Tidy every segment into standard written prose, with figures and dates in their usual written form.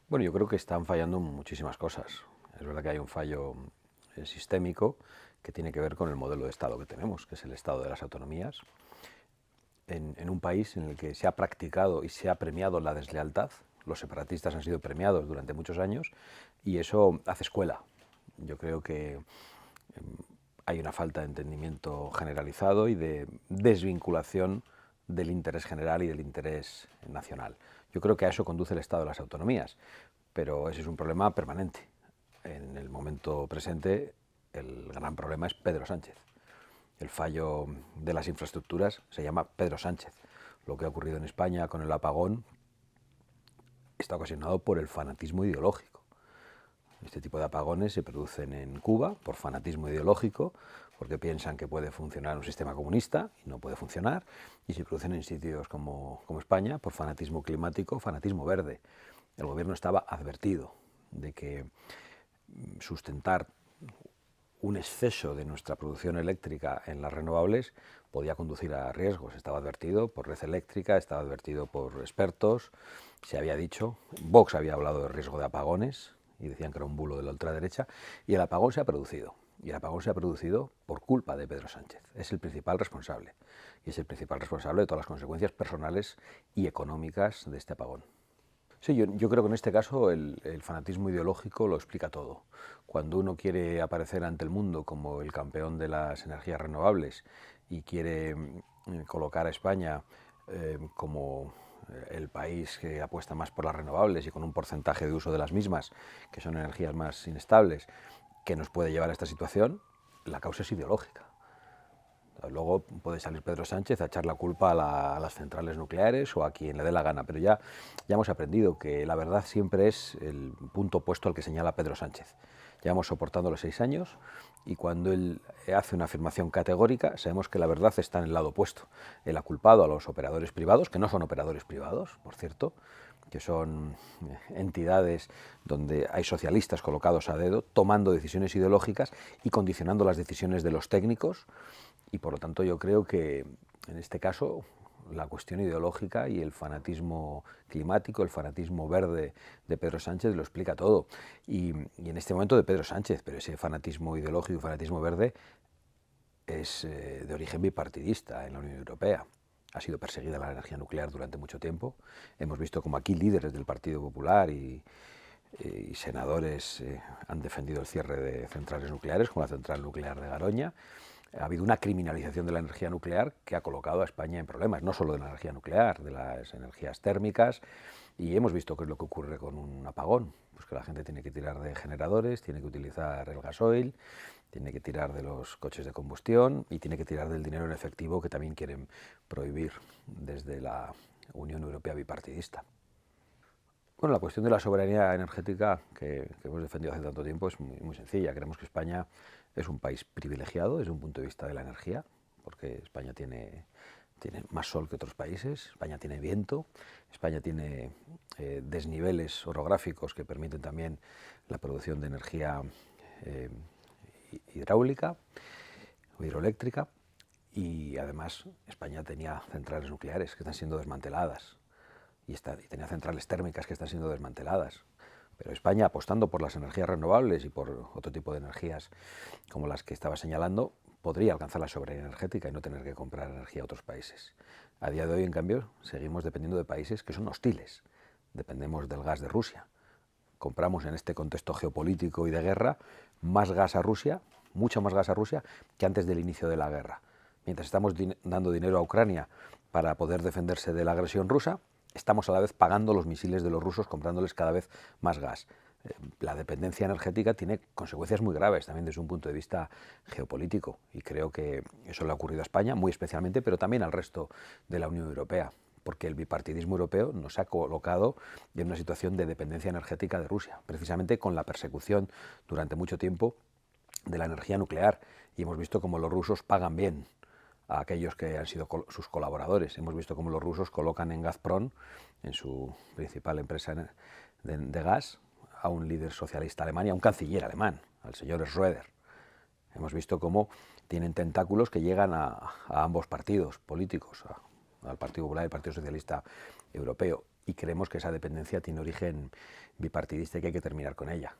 Bueno, yo creo que están fallando muchísimas cosas. Es verdad que hay un fallo sistémico que tiene que ver con el modelo de Estado que tenemos, que es el Estado de las autonomías, en un país en el que se ha practicado y se ha premiado la deslealtad. Los separatistas han sido premiados durante muchos años y eso hace escuela. Yo creo que hay una falta de entendimiento generalizado y de desvinculación del interés general y del interés nacional. Yo creo que a eso conduce el Estado de las autonomías, pero ese es un problema permanente. En el momento presente, el gran problema es Pedro Sánchez. El fallo de las infraestructuras se llama Pedro Sánchez. Lo que ha ocurrido en España con el apagón está ocasionado por el fanatismo ideológico. Este tipo de apagones se producen en Cuba por fanatismo ideológico, porque piensan que puede funcionar un sistema comunista y no puede funcionar, y se producen en sitios como España por fanatismo climático, fanatismo verde. El gobierno estaba advertido de que sustentar un exceso de nuestra producción eléctrica en las renovables podía conducir a riesgos. Estaba advertido por Red Eléctrica, estaba advertido por expertos, se había dicho, Vox había hablado de riesgo de apagones y decían que era un bulo de la ultraderecha, y el apagón se ha producido. Y el apagón se ha producido por culpa de Pedro Sánchez. Es el principal responsable. Y es el principal responsable de todas las consecuencias personales y económicas de este apagón. Sí, yo creo que en este caso el fanatismo ideológico lo explica todo. Cuando uno quiere aparecer ante el mundo como el campeón de las energías renovables y quiere colocar a España como el país que apuesta más por las renovables y con un porcentaje de uso de las mismas, que son energías más inestables, que nos puede llevar a esta situación, la causa es ideológica. Luego puede salir Pedro Sánchez a echar la culpa a las centrales nucleares o a quien le dé la gana, pero ya hemos aprendido que la verdad siempre es el punto opuesto al que señala Pedro Sánchez. Llevamos soportándolo 6 años y cuando él hace una afirmación categórica sabemos que la verdad está en el lado opuesto. Él ha culpado a los operadores privados, que no son operadores privados, por cierto, que son entidades donde hay socialistas colocados a dedo, tomando decisiones ideológicas y condicionando las decisiones de los técnicos. Y por lo tanto yo creo que en este caso la cuestión ideológica y el fanatismo climático, el fanatismo verde de Pedro Sánchez lo explica todo. Y en este momento de Pedro Sánchez, pero ese fanatismo ideológico y fanatismo verde es de origen bipartidista en la Unión Europea. Ha sido perseguida la energía nuclear durante mucho tiempo. Hemos visto como aquí líderes del Partido Popular y senadores han defendido el cierre de centrales nucleares, como la central nuclear de Garoña. Ha habido una criminalización de la energía nuclear que ha colocado a España en problemas, no solo de la energía nuclear, de las energías térmicas, y hemos visto qué es lo que ocurre con un apagón, pues que la gente tiene que tirar de generadores, tiene que utilizar el gasoil, tiene que tirar de los coches de combustión y tiene que tirar del dinero en efectivo que también quieren prohibir desde la Unión Europea bipartidista. Bueno, la cuestión de la soberanía energética que hemos defendido hace tanto tiempo es muy sencilla. Creemos que España es un país privilegiado desde un punto de vista de la energía, porque España tiene más sol que otros países, España tiene viento, España tiene desniveles orográficos que permiten también la producción de energía hidráulica o hidroeléctrica, y además España tenía centrales nucleares que están siendo desmanteladas y tenía centrales térmicas que están siendo desmanteladas. Pero España, apostando por las energías renovables y por otro tipo de energías como las que estaba señalando, podría alcanzar la soberanía energética y no tener que comprar energía a otros países. A día de hoy, en cambio, seguimos dependiendo de países que son hostiles. Dependemos del gas de Rusia. Compramos en este contexto geopolítico y de guerra más gas a Rusia, mucho más gas a Rusia, que antes del inicio de la guerra. Mientras estamos dando dinero a Ucrania para poder defenderse de la agresión rusa, estamos a la vez pagando los misiles de los rusos, comprándoles cada vez más gas. La dependencia energética tiene consecuencias muy graves también desde un punto de vista geopolítico, y creo que eso le ha ocurrido a España muy especialmente, pero también al resto de la Unión Europea, porque el bipartidismo europeo nos ha colocado en una situación de dependencia energética de Rusia, precisamente con la persecución durante mucho tiempo de la energía nuclear, y hemos visto cómo los rusos pagan bien a aquellos que han sido sus colaboradores. Hemos visto cómo los rusos colocan en Gazprom, en su principal empresa de gas, a un líder socialista alemán y a un canciller alemán, al señor Schröder. Hemos visto cómo tienen tentáculos que llegan a ambos partidos políticos, al Partido Popular y al Partido Socialista Europeo. y creemos que esa dependencia tiene origen bipartidista y que hay que terminar con ella.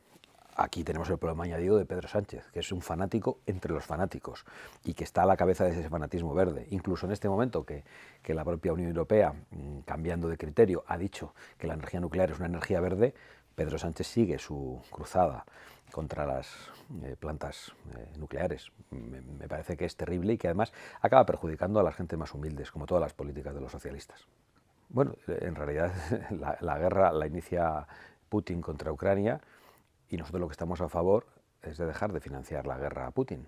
Aquí tenemos el problema añadido de Pedro Sánchez, que es un fanático entre los fanáticos y que está a la cabeza de ese fanatismo verde. Incluso en este momento que la propia Unión Europea, cambiando de criterio, ha dicho que la energía nuclear es una energía verde, Pedro Sánchez sigue su cruzada contra las plantas nucleares. Me parece que es terrible y que además acaba perjudicando a las gentes más humildes, como todas las políticas de los socialistas. Bueno, en realidad la guerra la inicia Putin contra Ucrania y nosotros lo que estamos a favor es de dejar de financiar la guerra a Putin,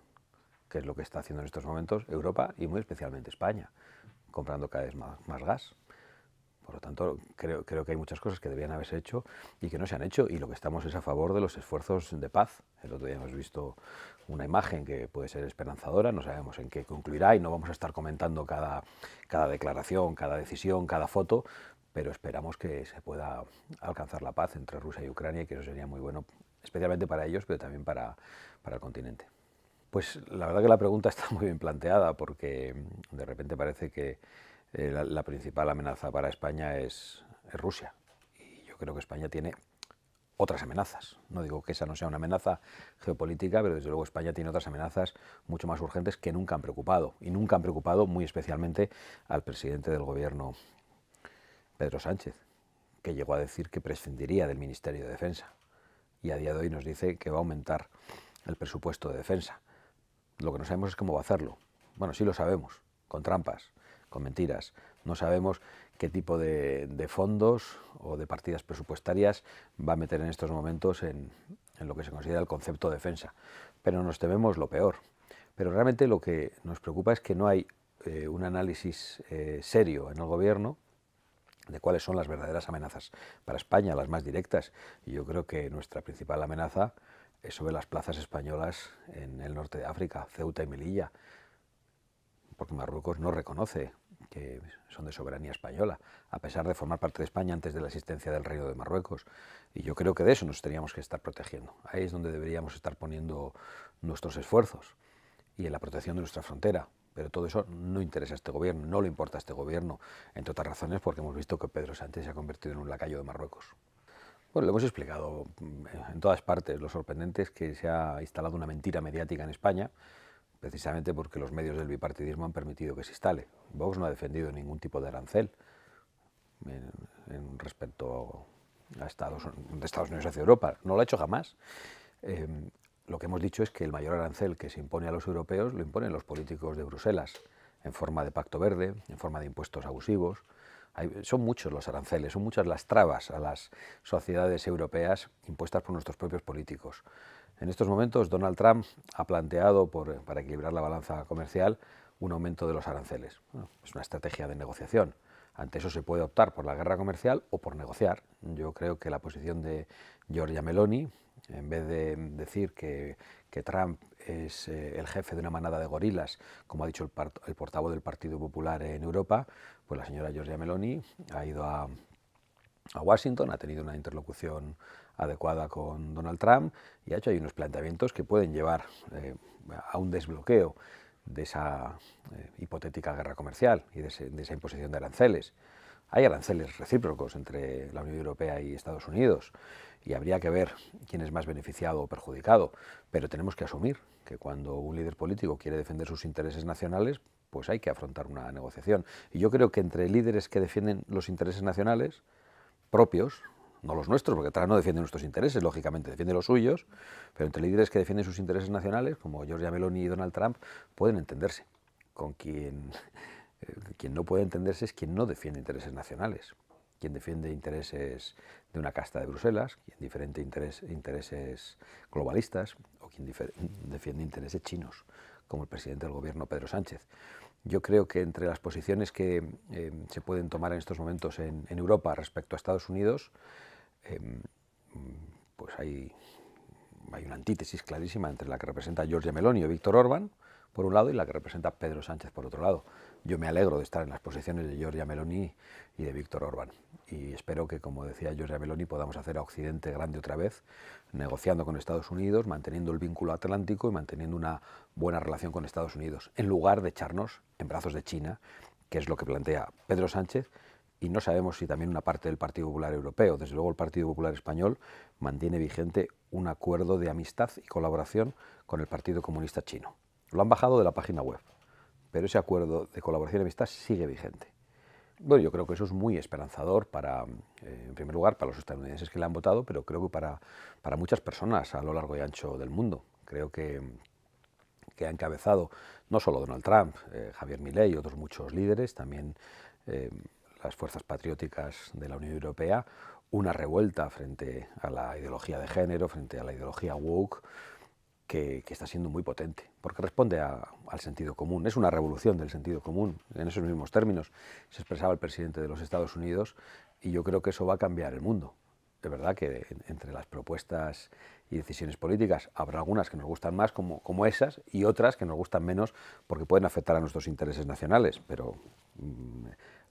que es lo que está haciendo en estos momentos Europa y muy especialmente España, comprando cada vez más gas. Por lo tanto, creo que hay muchas cosas que debían haberse hecho y que no se han hecho, y lo que estamos es a favor de los esfuerzos de paz. El otro día hemos visto una imagen que puede ser esperanzadora, no sabemos en qué concluirá y no vamos a estar comentando cada declaración, cada decisión, cada foto, pero esperamos que se pueda alcanzar la paz entre Rusia y Ucrania y que eso sería muy bueno, especialmente para ellos, pero también para el continente. Pues la verdad que la pregunta está muy bien planteada, porque de repente parece que la principal amenaza para España es Rusia. Y yo creo que España tiene otras amenazas. No digo que esa no sea una amenaza geopolítica, pero desde luego España tiene otras amenazas mucho más urgentes que nunca han preocupado. Y nunca han preocupado muy especialmente al presidente del gobierno, Pedro Sánchez, que llegó a decir que prescindiría del Ministerio de Defensa. Y a día de hoy nos dice que va a aumentar el presupuesto de defensa. Lo que no sabemos es cómo va a hacerlo. Bueno, sí lo sabemos, con trampas, con mentiras. No sabemos qué tipo de fondos o de partidas presupuestarias va a meter en estos momentos en lo que se considera el concepto de defensa. Pero nos tememos lo peor. Pero realmente lo que nos preocupa es que no hay un análisis serio en el gobierno de cuáles son las verdaderas amenazas para España, las más directas. Y yo creo que nuestra principal amenaza es sobre las plazas españolas en el norte de África, Ceuta y Melilla, porque Marruecos no reconoce que son de soberanía española, a pesar de formar parte de España antes de la existencia del Reino de Marruecos. Y yo creo que de eso nos teníamos que estar protegiendo. Ahí es donde deberíamos estar poniendo nuestros esfuerzos, y en la protección de nuestra frontera. Pero todo eso no interesa a este gobierno, no le importa a este gobierno, entre otras razones porque hemos visto que Pedro Sánchez se ha convertido en un lacayo de Marruecos. Bueno, lo hemos explicado en todas partes. Lo sorprendente es que se ha instalado una mentira mediática en España, precisamente porque los medios del bipartidismo han permitido que se instale. Vox no ha defendido ningún tipo de arancel respecto a de Estados Unidos hacia Europa. No lo ha hecho jamás. Lo que hemos dicho es que el mayor arancel que se impone a los europeos lo imponen los políticos de Bruselas, en forma de pacto verde, en forma de impuestos abusivos. Son muchos los aranceles, son muchas las trabas a las sociedades europeas impuestas por nuestros propios políticos. En estos momentos Donald Trump ha planteado, para equilibrar la balanza comercial, un aumento de los aranceles. Bueno, es una estrategia de negociación. Ante eso se puede optar por la guerra comercial o por negociar. Yo creo que la posición de Giorgia Meloni, en vez de decir que Trump es el jefe de una manada de gorilas, como ha dicho el portavoz del Partido Popular en Europa, pues la señora Giorgia Meloni ha ido a Washington, ha tenido una interlocución adecuada con Donald Trump y ha hecho ahí unos planteamientos que pueden llevar a un desbloqueo de esa hipotética guerra comercial y de esa imposición de aranceles. Hay aranceles recíprocos entre la Unión Europea y Estados Unidos y habría que ver quién es más beneficiado o perjudicado, pero tenemos que asumir que cuando un líder político quiere defender sus intereses nacionales, pues hay que afrontar una negociación. Y yo creo que entre líderes que defienden los intereses nacionales propios, no los nuestros, porque Trump no defiende nuestros intereses, lógicamente defiende los suyos, pero entre líderes que defienden sus intereses nacionales, como Giorgia Meloni y Donald Trump, pueden entenderse. Con quien no puede entenderse es quien no defiende intereses nacionales, quien defiende intereses de una casta de Bruselas, quien defiende intereses globalistas o quien defiende intereses chinos, como el presidente del gobierno Pedro Sánchez. Yo creo que entre las posiciones que se pueden tomar en estos momentos en Europa respecto a Estados Unidos, pues hay una antítesis clarísima entre la que representa Giorgia Meloni o Víctor Orbán, por un lado, y la que representa Pedro Sánchez, por otro lado. Yo me alegro de estar en las posiciones de Giorgia Meloni y de Víctor Orbán. Y espero que, como decía Giorgia Meloni, podamos hacer a Occidente grande otra vez, negociando con Estados Unidos, manteniendo el vínculo atlántico y manteniendo una buena relación con Estados Unidos, en lugar de echarnos en brazos de China, que es lo que plantea Pedro Sánchez y no sabemos si también una parte del Partido Popular Europeo. Desde luego el Partido Popular Español mantiene vigente un acuerdo de amistad y colaboración con el Partido Comunista Chino. Lo han bajado de la página web, pero ese acuerdo de colaboración y amistad sigue vigente. Bueno, yo creo que eso es muy esperanzador para, en primer lugar, para los estadounidenses que le han votado, pero creo que para muchas personas a lo largo y ancho del mundo. Creo que ha encabezado no solo Donald Trump, Javier Milei y otros muchos líderes, también las fuerzas patrióticas de la Unión Europea, una revuelta frente a la ideología de género, frente a la ideología woke, que está siendo muy potente, porque responde al sentido común. Es una revolución del sentido común. En esos mismos términos se expresaba el presidente de los Estados Unidos, y yo creo que eso va a cambiar el mundo. De verdad que entre las propuestas y decisiones políticas habrá algunas que nos gustan más como esas, y otras que nos gustan menos porque pueden afectar a nuestros intereses nacionales, pero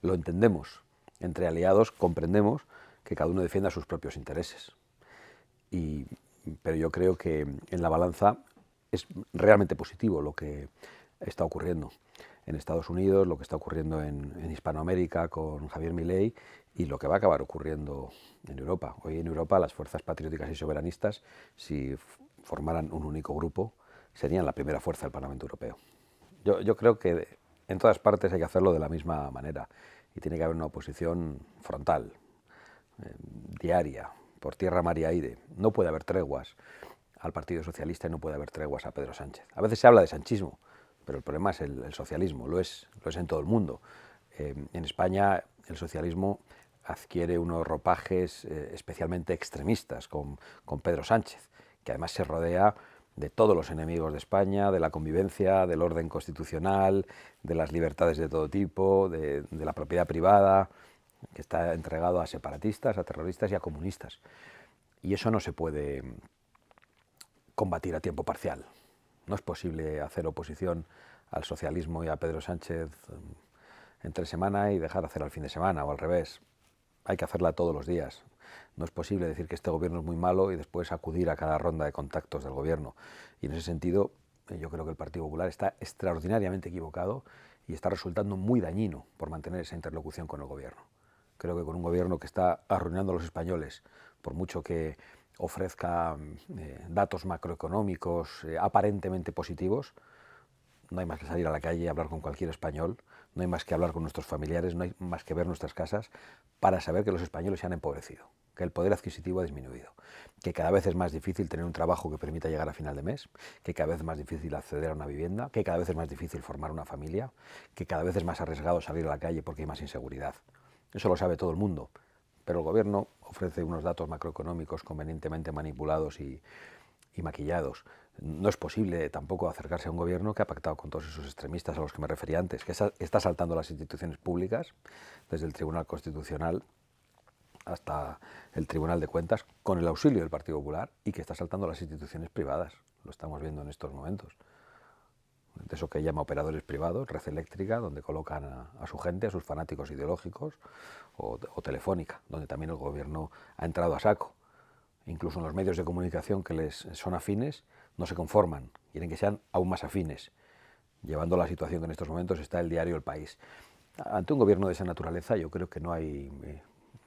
lo entendemos. Entre aliados comprendemos que cada uno defienda sus propios intereses. Pero yo creo que en la balanza es realmente positivo lo que está ocurriendo en Estados Unidos, lo que está ocurriendo en Hispanoamérica con Javier Milei, y lo que va a acabar ocurriendo en Europa. Hoy en Europa las fuerzas patrióticas y soberanistas, si formaran un único grupo, serían la primera fuerza del Parlamento Europeo. Yo creo que en todas partes hay que hacerlo de la misma manera, y tiene que haber una oposición frontal, diaria, por tierra, mar y aire. No puede haber treguas al Partido Socialista y no puede haber treguas a Pedro Sánchez. A veces se habla de sanchismo, pero el problema es el socialismo, lo es en todo el mundo. En España el socialismo adquiere unos ropajes especialmente extremistas con Pedro Sánchez, que además se rodea de todos los enemigos de España, de la convivencia, del orden constitucional, de las libertades de todo tipo, de la propiedad privada, que está entregado a separatistas, a terroristas y a comunistas. Y eso no se puede combatir a tiempo parcial. No es posible hacer oposición al socialismo y a Pedro Sánchez entre semana y dejar de hacer al fin de semana, o al revés. Hay que hacerla todos los días. No es posible decir que este gobierno es muy malo y después acudir a cada ronda de contactos del gobierno. Y en ese sentido, yo creo que el Partido Popular está extraordinariamente equivocado y está resultando muy dañino por mantener esa interlocución con el gobierno. Creo que con un gobierno que está arruinando a los españoles, por mucho que ofrezca datos macroeconómicos aparentemente positivos, no hay más que salir a la calle y hablar con cualquier español, no hay más que hablar con nuestros familiares, no hay más que ver nuestras casas para saber que los españoles se han empobrecido, que el poder adquisitivo ha disminuido, que cada vez es más difícil tener un trabajo que permita llegar a final de mes, que cada vez es más difícil acceder a una vivienda, que cada vez es más difícil formar una familia, que cada vez es más arriesgado salir a la calle porque hay más inseguridad. Eso lo sabe todo el mundo, pero el gobierno ofrece unos datos macroeconómicos convenientemente manipulados y maquillados. No es posible tampoco acercarse a un gobierno que ha pactado con todos esos extremistas a los que me refería antes, que está saltando las instituciones públicas, desde el Tribunal Constitucional hasta el Tribunal de Cuentas, con el auxilio del Partido Popular, y que está saltando las instituciones privadas. Lo estamos viendo en estos momentos. De eso que llama operadores privados, Red Eléctrica, donde colocan a su gente, a sus fanáticos ideológicos, o Telefónica, donde también el gobierno ha entrado a saco. Incluso en los medios de comunicación que les son afines, no se conforman, quieren que sean aún más afines, llevando la situación que en estos momentos está el diario El País. Ante un gobierno de esa naturaleza yo creo que no hay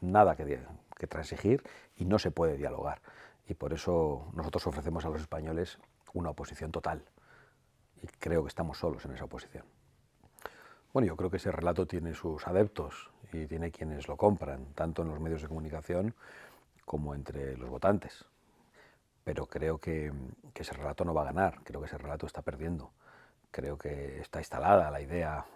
nada que transigir y no se puede dialogar. Y por eso nosotros ofrecemos a los españoles una oposición total. Y creo que estamos solos en esa oposición. Bueno, yo creo que ese relato tiene sus adeptos y tiene quienes lo compran, tanto en los medios de comunicación como entre los votantes. Pero creo que ese relato no va a ganar, creo que ese relato está perdiendo. Creo que está instalada la idea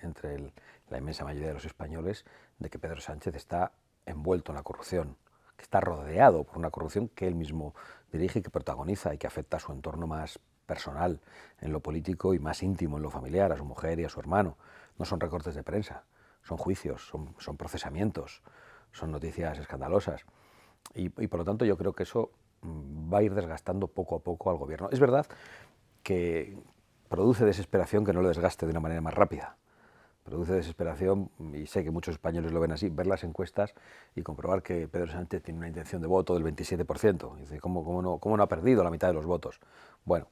entre la inmensa mayoría de los españoles de que Pedro Sánchez está envuelto en la corrupción, que está rodeado por una corrupción que él mismo dirige y que protagoniza y que afecta a su entorno más personal en lo político y más íntimo en lo familiar, a su mujer y a su hermano. No son recortes de prensa, son juicios, son procesamientos, son noticias escandalosas. Y por lo tanto yo creo que eso va a ir desgastando poco a poco al gobierno. Es verdad que produce desesperación que no lo desgaste de una manera más rápida. Produce desesperación, y sé que muchos españoles lo ven así, ver las encuestas y comprobar que Pedro Sánchez tiene una intención de voto del 27%. Y dice, ¿cómo no ha perdido la mitad de los votos? Bueno,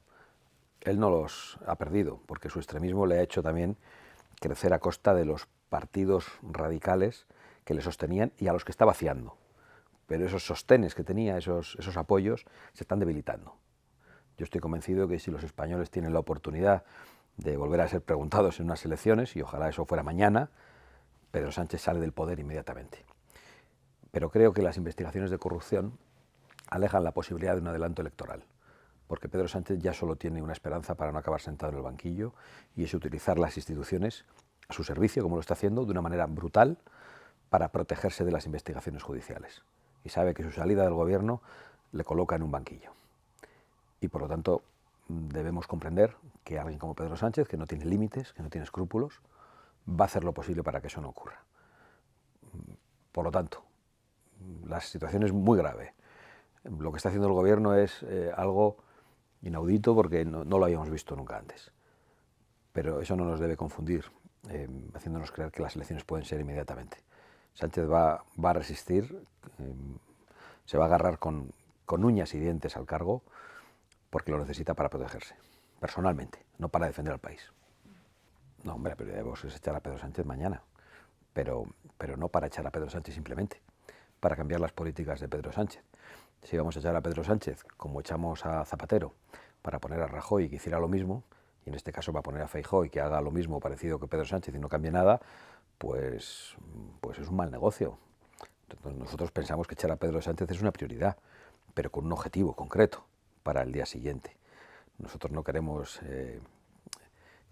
él no los ha perdido, porque su extremismo le ha hecho también crecer a costa de los partidos radicales que le sostenían y a los que está vaciando. Pero esos sostenes que tenía, esos apoyos, se están debilitando. Yo estoy convencido que si los españoles tienen la oportunidad de volver a ser preguntados en unas elecciones, y ojalá eso fuera mañana, Pedro Sánchez sale del poder inmediatamente. Pero creo que las investigaciones de corrupción alejan la posibilidad de un adelanto electoral, porque Pedro Sánchez ya solo tiene una esperanza para no acabar sentado en el banquillo, y es utilizar las instituciones a su servicio, como lo está haciendo, de una manera brutal, para protegerse de las investigaciones judiciales. Y sabe que su salida del gobierno le coloca en un banquillo. Y por lo tanto debemos comprender que alguien como Pedro Sánchez, que no tiene límites, que no tiene escrúpulos, va a hacer lo posible para que eso no ocurra. Por lo tanto, la situación es muy grave. Lo que está haciendo el gobierno es algo inaudito porque no lo habíamos visto nunca antes. Pero eso no nos debe confundir, haciéndonos creer que las elecciones pueden ser inmediatamente. Sánchez va a resistir, se va a agarrar con uñas y dientes al cargo porque lo necesita para protegerse, personalmente, no para defender al país. No, hombre, la prioridad de Vox es echar a Pedro Sánchez mañana, pero no para echar a Pedro Sánchez simplemente, para cambiar las políticas de Pedro Sánchez. Si vamos a echar a Pedro Sánchez, como echamos a Zapatero, para poner a Rajoy que hiciera lo mismo, y en este caso va a poner a Feijóo y que haga lo mismo parecido que Pedro Sánchez y no cambie nada, pues es un mal negocio. Entonces, nosotros pensamos que echar a Pedro Sánchez es una prioridad, pero con un objetivo concreto para el día siguiente. Nosotros no queremos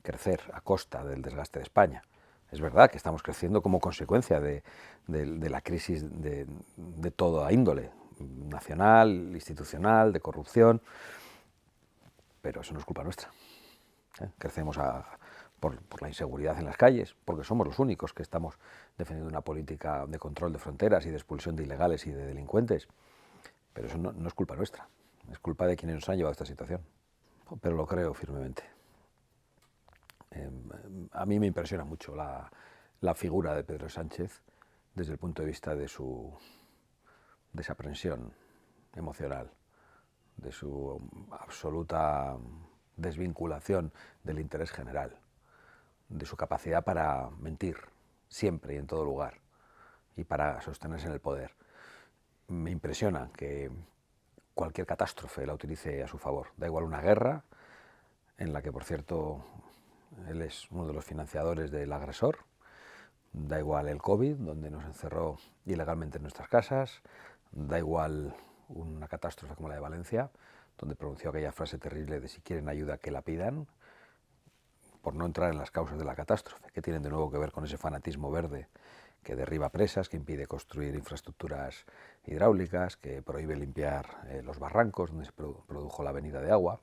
crecer a costa del desgaste de España. Es verdad que estamos creciendo como consecuencia de la crisis de toda índole, nacional, institucional, de corrupción, pero eso no es culpa nuestra. Crecemos por la inseguridad en las calles, porque somos los únicos que estamos defendiendo una política de control de fronteras y de expulsión de ilegales y de delincuentes, pero eso no es culpa nuestra, es culpa de quienes nos han llevado a esta situación. Pero lo creo firmemente. A mí me impresiona mucho la figura de Pedro Sánchez desde el punto de vista de su desaprensión emocional, de su absoluta desvinculación del interés general, de su capacidad para mentir siempre y en todo lugar y para sostenerse en el poder. Me impresiona que cualquier catástrofe la utilice a su favor. Da igual una guerra, en la que, por cierto, él es uno de los financiadores del agresor. Da igual el COVID, donde nos encerró ilegalmente en nuestras casas. Da igual una catástrofe como la de Valencia, donde pronunció aquella frase terrible de si quieren ayuda que la pidan, por no entrar en las causas de la catástrofe, que tienen de nuevo que ver con ese fanatismo verde que derriba presas, que impide construir infraestructuras hidráulicas, que prohíbe limpiar los barrancos donde se produjo la venida de agua.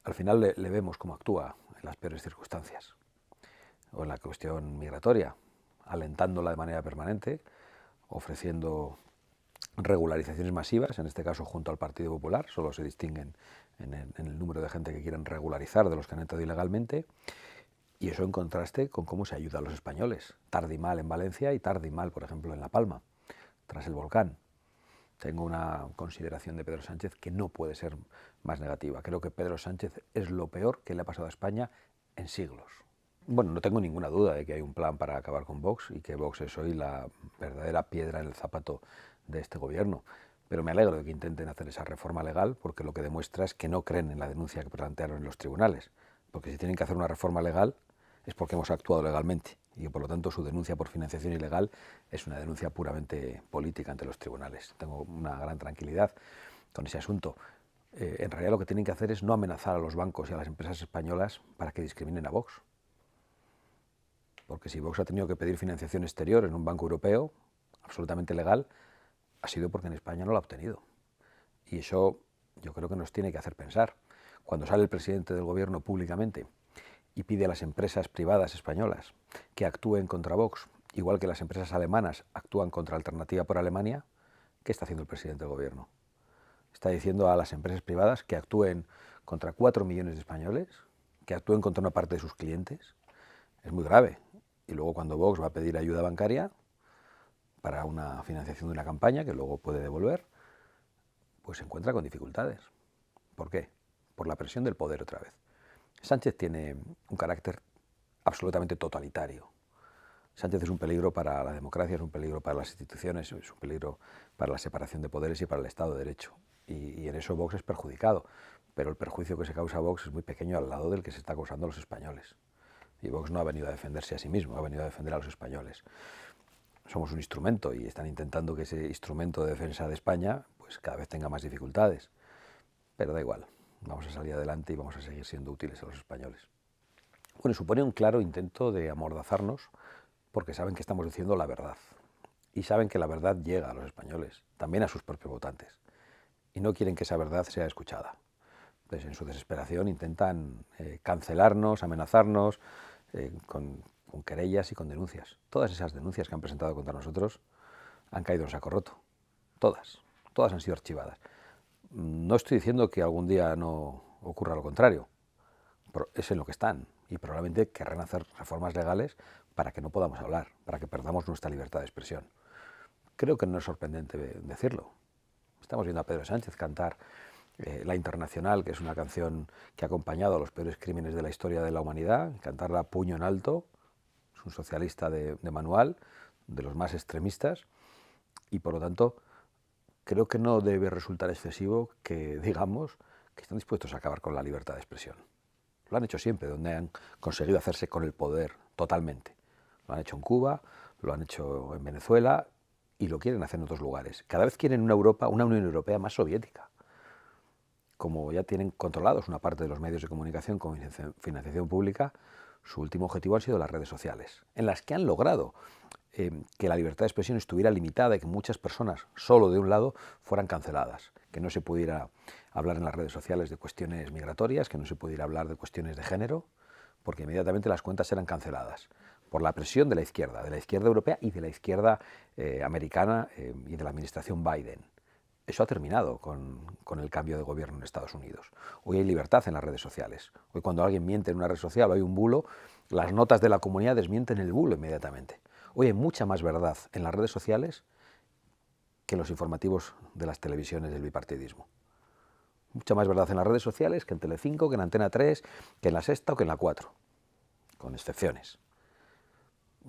Al final le vemos cómo actúa en las peores circunstancias, o en la cuestión migratoria, alentándola de manera permanente, ofreciendo regularizaciones masivas, en este caso junto al Partido Popular, solo se distinguen en el número de gente que quieren regularizar de los que han entrado ilegalmente, y eso en contraste con cómo se ayuda a los españoles, tarde y mal en Valencia y tarde y mal, por ejemplo, en La Palma, tras el volcán. Tengo una consideración de Pedro Sánchez que no puede ser más negativa. Creo que Pedro Sánchez es lo peor que le ha pasado a España en siglos. Bueno, no tengo ninguna duda de que hay un plan para acabar con Vox y que Vox es hoy la verdadera piedra en el zapato de este gobierno. Pero me alegro de que intenten hacer esa reforma legal, porque lo que demuestra es que no creen en la denuncia que plantearon en los tribunales. Porque si tienen que hacer una reforma legal es porque hemos actuado legalmente y por lo tanto su denuncia por financiación ilegal es una denuncia puramente política ante los tribunales. Tengo una gran tranquilidad con ese asunto. En realidad lo que tienen que hacer es no amenazar a los bancos y a las empresas españolas para que discriminen a Vox. Porque si Vox ha tenido que pedir financiación exterior en un banco europeo, absolutamente legal, ha sido porque en España no la ha obtenido. Y eso yo creo que nos tiene que hacer pensar. Cuando sale el presidente del gobierno públicamente y pide a las empresas privadas españolas que actúen contra Vox, igual que las empresas alemanas actúan contra Alternativa por Alemania, ¿qué está haciendo el presidente del gobierno? Está diciendo a las empresas privadas que actúen contra 4 millones de españoles, que actúen contra una parte de sus clientes. Es muy grave. Y luego cuando Vox va a pedir ayuda bancaria para una financiación de una campaña que luego puede devolver, pues se encuentra con dificultades. ¿Por qué? Por la presión del poder otra vez. Sánchez tiene un carácter absolutamente totalitario. Sánchez es un peligro para la democracia, es un peligro para las instituciones, es un peligro para la separación de poderes y para el Estado de Derecho. Y en eso Vox es perjudicado, pero el perjuicio que se causa a Vox es muy pequeño al lado del que se está causando a los españoles. Y Vox no ha venido a defenderse a sí mismo, ha venido a defender a los españoles. Somos un instrumento y están intentando que ese instrumento de defensa de España pues cada vez tenga más dificultades. Pero da igual, vamos a salir adelante y vamos a seguir siendo útiles a los españoles. Bueno, supone un claro intento de amordazarnos porque saben que estamos diciendo la verdad. Y saben que la verdad llega a los españoles, también a sus propios votantes. Y no quieren que esa verdad sea escuchada. Entonces, en su desesperación intentan cancelarnos, amenazarnos con querellas y con denuncias. Todas esas denuncias que han presentado contra nosotros han caído en saco roto. Todas han sido archivadas. No estoy diciendo que algún día no ocurra lo contrario, pero es en lo que están y probablemente querrán hacer reformas legales para que no podamos hablar, para que perdamos nuestra libertad de expresión. Creo que no es sorprendente decirlo. Estamos viendo a Pedro Sánchez cantar La Internacional, que es una canción que ha acompañado a los peores crímenes de la historia de la humanidad, cantarla a puño en alto. Es un socialista de manual, de los más extremistas, y por lo tanto creo que no debe resultar excesivo que digamos que están dispuestos a acabar con la libertad de expresión. Lo han hecho siempre, donde han conseguido hacerse con el poder totalmente. Lo han hecho en Cuba, lo han hecho en Venezuela y lo quieren hacer en otros lugares. Cada vez quieren una Europa, una Unión Europea más soviética. Como ya tienen controlados una parte de los medios de comunicación con financiación pública, su último objetivo han sido las redes sociales, en las que han logrado que la libertad de expresión estuviera limitada y que muchas personas, solo de un lado, fueran canceladas, que no se pudiera hablar en las redes sociales de cuestiones migratorias, que no se pudiera hablar de cuestiones de género, porque inmediatamente las cuentas eran canceladas por la presión de la izquierda europea y de la izquierda americana y de la administración Biden. Eso ha terminado con el cambio de gobierno en Estados Unidos. Hoy hay libertad en las redes sociales. Hoy cuando alguien miente en una red social o hay un bulo, las notas de la comunidad desmienten el bulo inmediatamente. Hoy hay mucha más verdad en las redes sociales que en los informativos de las televisiones del bipartidismo. Mucha más verdad en las redes sociales que en Telecinco, que en Antena 3, que en La Sexta o que en La 4, con excepciones.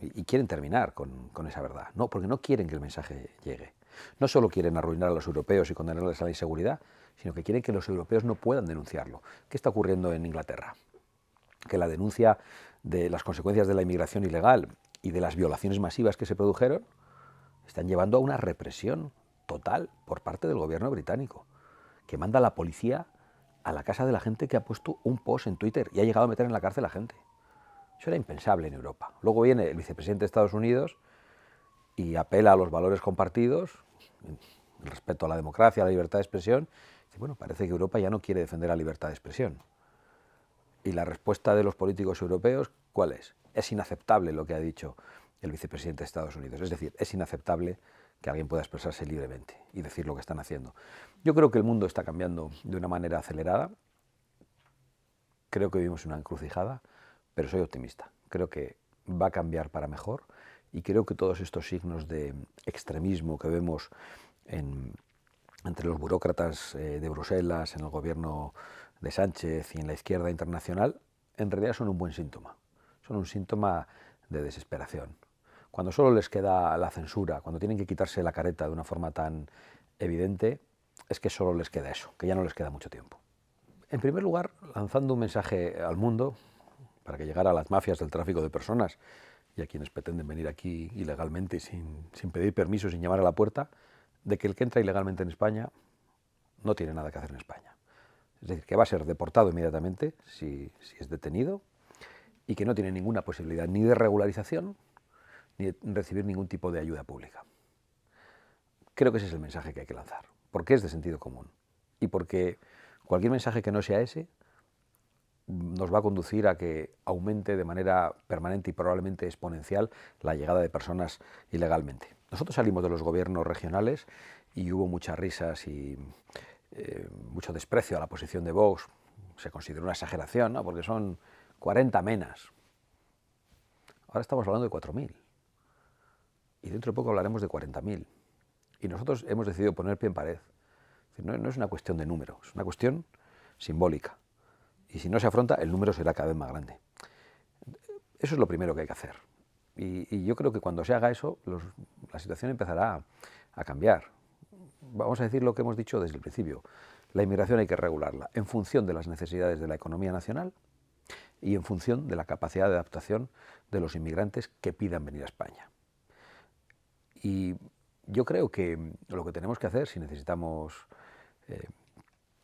Y quieren terminar con esa verdad. No, porque no quieren que el mensaje llegue. No solo quieren arruinar a los europeos y condenarles a la inseguridad, sino que quieren que los europeos no puedan denunciarlo. ¿Qué está ocurriendo en Inglaterra? Que la denuncia de las consecuencias de la inmigración ilegal y de las violaciones masivas que se produjeron están llevando a una represión total por parte del gobierno británico, que manda a la policía a la casa de la gente que ha puesto un post en Twitter y ha llegado a meter en la cárcel a gente. Eso era impensable en Europa. Luego viene el vicepresidente de Estados Unidos y apela a los valores compartidos, el respeto a la democracia, a la libertad de expresión. Y bueno, parece que Europa ya no quiere defender la libertad de expresión. Y la respuesta de los políticos europeos, ¿cuál es? Es inaceptable lo que ha dicho el vicepresidente de Estados Unidos. Es decir, es inaceptable que alguien pueda expresarse libremente y decir lo que están haciendo. Yo creo que el mundo está cambiando de una manera acelerada. Creo que vivimos una encrucijada, pero soy optimista. Creo que va a cambiar para mejor y creo que todos estos signos de extremismo que vemos entre los burócratas de Bruselas, en el gobierno de Sánchez y en la izquierda internacional, en realidad son un buen síntoma. Son un síntoma de desesperación. Cuando solo les queda la censura, cuando tienen que quitarse la careta de una forma tan evidente, es que solo les queda eso, que ya no les queda mucho tiempo. En primer lugar, lanzando un mensaje al mundo para que llegara a las mafias del tráfico de personas y a quienes pretenden venir aquí ilegalmente y sin pedir permiso, sin llamar a la puerta, de que el que entra ilegalmente en España no tiene nada que hacer en España. Es decir, que va a ser deportado inmediatamente si es detenido y que no tiene ninguna posibilidad ni de regularización ni de recibir ningún tipo de ayuda pública. Creo que ese es el mensaje que hay que lanzar, porque es de sentido común y porque cualquier mensaje que no sea ese nos va a conducir a que aumente de manera permanente y probablemente exponencial la llegada de personas ilegalmente. Nosotros salimos de los gobiernos regionales y hubo muchas risas y mucho desprecio a la posición de Vox. Se consideró una exageración, ¿no? Porque son 40 menas. Ahora estamos hablando de 4.000 y dentro de poco hablaremos de 40.000. Y nosotros hemos decidido poner pie en pared. No es una cuestión de número, es una cuestión simbólica. Y si no se afronta, el número será cada vez más grande. Eso es lo primero que hay que hacer. Y yo creo que cuando se haga eso, la situación empezará a cambiar. Vamos a decir lo que hemos dicho desde el principio. La inmigración hay que regularla en función de las necesidades de la economía nacional y en función de la capacidad de adaptación de los inmigrantes que pidan venir a España. Y yo creo que lo que tenemos que hacer, si necesitamos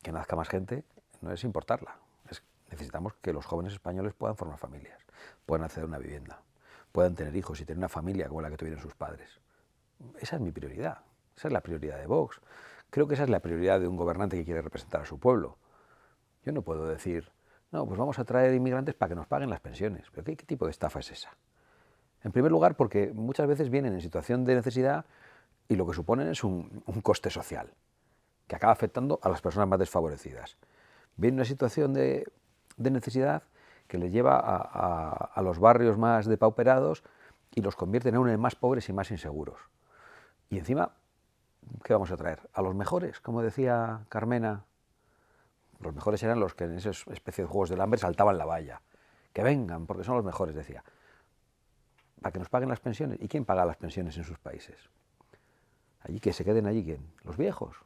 que nazca más gente, no es importarla. Necesitamos que los jóvenes españoles puedan formar familias, puedan acceder a una vivienda, puedan tener hijos y tener una familia como la que tuvieron sus padres. Esa es mi prioridad, esa es la prioridad de Vox. Creo que esa es la prioridad de un gobernante que quiere representar a su pueblo. Yo no puedo decir, no, pues vamos a traer inmigrantes para que nos paguen las pensiones. ¿Pero qué tipo de estafa es esa? En primer lugar, porque muchas veces vienen en situación de necesidad y lo que suponen es un coste social, que acaba afectando a las personas más desfavorecidas. Vienen en una situación de necesidad que les lleva a los barrios más depauperados y los convierten aún en más pobres y más inseguros. Y encima, ¿qué vamos a traer? ¿A los mejores? Como decía Carmena, los mejores eran los que en esas especies de juegos del hambre saltaban la valla. Que vengan, porque son los mejores, decía. Para que nos paguen las pensiones. ¿Y quién paga las pensiones en sus países? Allí que se queden allí, ¿quién? Los viejos.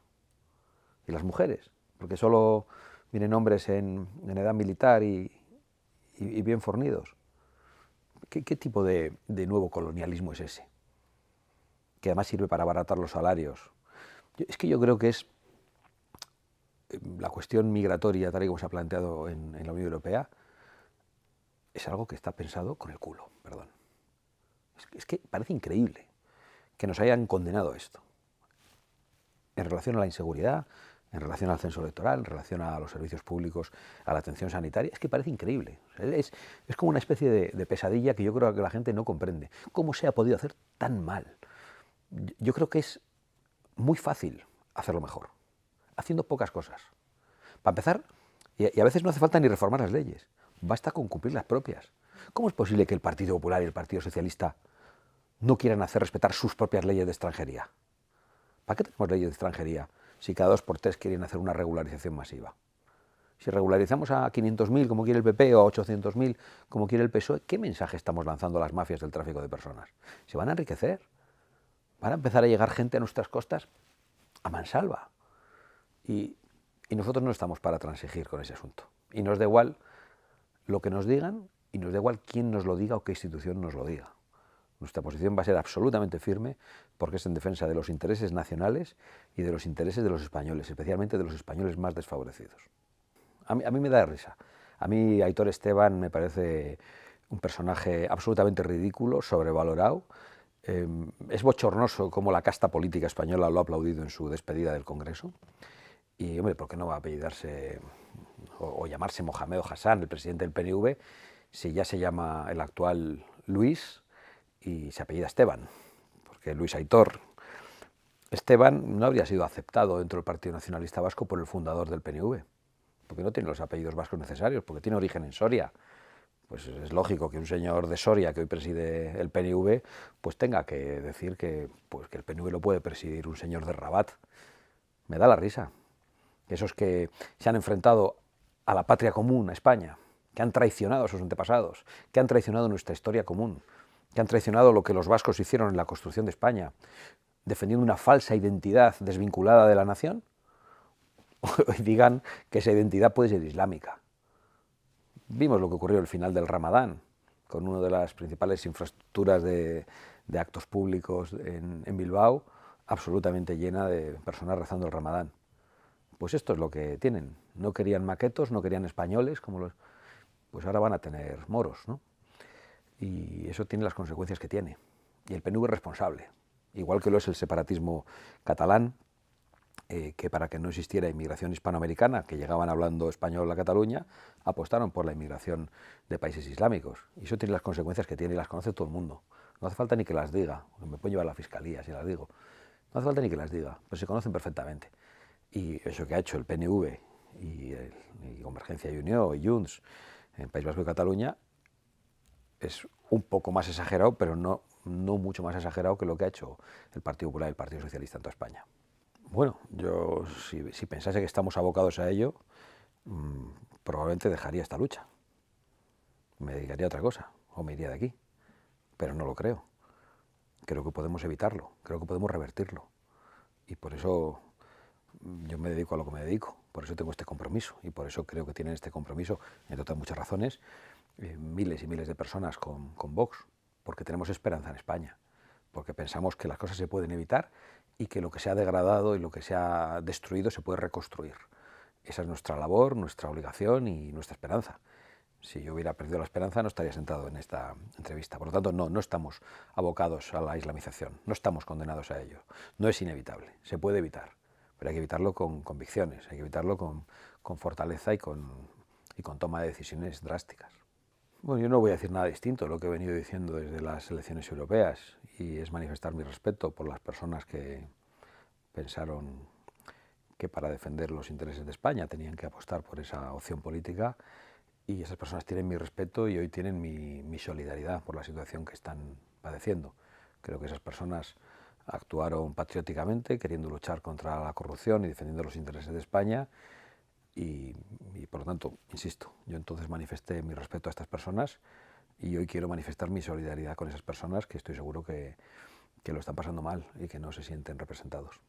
Y las mujeres. Porque solo vienen hombres en edad militar y bien fornidos. ¿Qué tipo de nuevo colonialismo es ese? Que además sirve para abaratar los salarios. Es que yo creo que es la cuestión migratoria, tal y como se ha planteado en la Unión Europea, es algo que está pensado con el culo, perdón. Es que parece increíble que nos hayan condenado esto. En relación a la inseguridad, en relación al censo electoral, en relación a los servicios públicos, a la atención sanitaria, es que parece increíble. Es como una especie de pesadilla que yo creo que la gente no comprende. ¿Cómo se ha podido hacer tan mal? Yo creo que es muy fácil hacerlo mejor, haciendo pocas cosas. Para empezar, y a veces no hace falta ni reformar las leyes, basta con cumplir las propias. ¿Cómo es posible que el Partido Popular y el Partido Socialista no quieran hacer respetar sus propias leyes de extranjería? ¿Para qué tenemos leyes de extranjería si cada 2 por 3 quieren hacer una regularización masiva? Si regularizamos a 500.000 como quiere el PP o a 800.000 como quiere el PSOE, ¿qué mensaje estamos lanzando a las mafias del tráfico de personas? Se van a enriquecer. Van a empezar a llegar gente a nuestras costas a mansalva. Y nosotros no estamos para transigir con ese asunto. Y nos da igual lo que nos digan y nos da igual quién nos lo diga o qué institución nos lo diga. Nuestra posición va a ser absolutamente firme porque es en defensa de los intereses nacionales y de los intereses de los españoles, especialmente de los españoles más desfavorecidos. A mí me da risa. A mí Aitor Esteban me parece un personaje absolutamente ridículo, sobrevalorado. Es bochornoso cómo la casta política española lo ha aplaudido en su despedida del Congreso. Y, hombre, ¿por qué no va a apellidarse o llamarse Mohamed Hassan, el presidente del PNV, si ya se llama el actual Luis y se apellida Esteban? Porque Luis Aitor Esteban no habría sido aceptado dentro del Partido Nacionalista Vasco por el fundador del PNV, porque no tiene los apellidos vascos necesarios, porque tiene origen en Soria. Pues es lógico que un señor de Soria, que hoy preside el PNV, pues tenga que decir que el PNV lo puede presidir un señor de Rabat. Me da la risa. Esos que se han enfrentado a la patria común, a España, que han traicionado a sus antepasados, que han traicionado nuestra historia común, que han traicionado lo que los vascos hicieron en la construcción de España, defendiendo una falsa identidad desvinculada de la nación, hoy digan que esa identidad puede ser islámica. Vimos lo que ocurrió al final del Ramadán, con una de las principales infraestructuras de actos públicos en Bilbao, absolutamente llena de personas rezando el Ramadán. Pues esto es lo que tienen. No querían maquetos, no querían españoles, pues ahora van a tener moros, ¿no? Y eso tiene las consecuencias que tiene. Y el PNV es responsable, igual que lo es el separatismo catalán, que para que no existiera inmigración hispanoamericana, que llegaban hablando español a Cataluña, apostaron por la inmigración de países islámicos. Y eso tiene las consecuencias que tiene y las conoce todo el mundo. No hace falta ni que las diga, me pueden llevar a la fiscalía si las digo. No hace falta ni que las diga, pues se conocen perfectamente. Y eso que ha hecho el PNV y Convergencia y Unió y Junts en País Vasco y Cataluña es un poco más exagerado, pero no mucho más exagerado que lo que ha hecho el Partido Popular y el Partido Socialista en toda España. Bueno, yo si pensase que estamos abocados a ello, probablemente dejaría esta lucha. Me dedicaría a otra cosa, o me iría de aquí. pero no lo creo. Creo que podemos evitarlo, creo que podemos revertirlo. Y por eso yo me dedico a lo que me dedico, por eso tengo este compromiso y por eso creo que tienen este compromiso, entre otras muchas razones, miles y miles de personas con Vox, porque tenemos esperanza en España, porque pensamos que las cosas se pueden evitar y que lo que se ha degradado y lo que se ha destruido se puede reconstruir. Esa es nuestra labor, nuestra obligación y nuestra esperanza. Si yo hubiera perdido la esperanza no estaría sentado en esta entrevista. Por lo tanto, no estamos abocados a la islamización, no estamos condenados a ello. No es inevitable, se puede evitar, pero hay que evitarlo con convicciones, hay que evitarlo con fortaleza y con toma de decisiones drásticas. Bueno, yo no voy a decir nada distinto a lo que he venido diciendo desde las elecciones europeas, y es manifestar mi respeto por las personas que pensaron que para defender los intereses de España tenían que apostar por esa opción política, y esas personas tienen mi respeto y hoy tienen mi solidaridad por la situación que están padeciendo. Creo que esas personas actuaron patrióticamente, queriendo luchar contra la corrupción y defendiendo los intereses de España, y por lo tanto, insisto, yo entonces manifesté mi respeto a estas personas y hoy quiero manifestar mi solidaridad con esas personas que estoy seguro que lo están pasando mal y que no se sienten representados.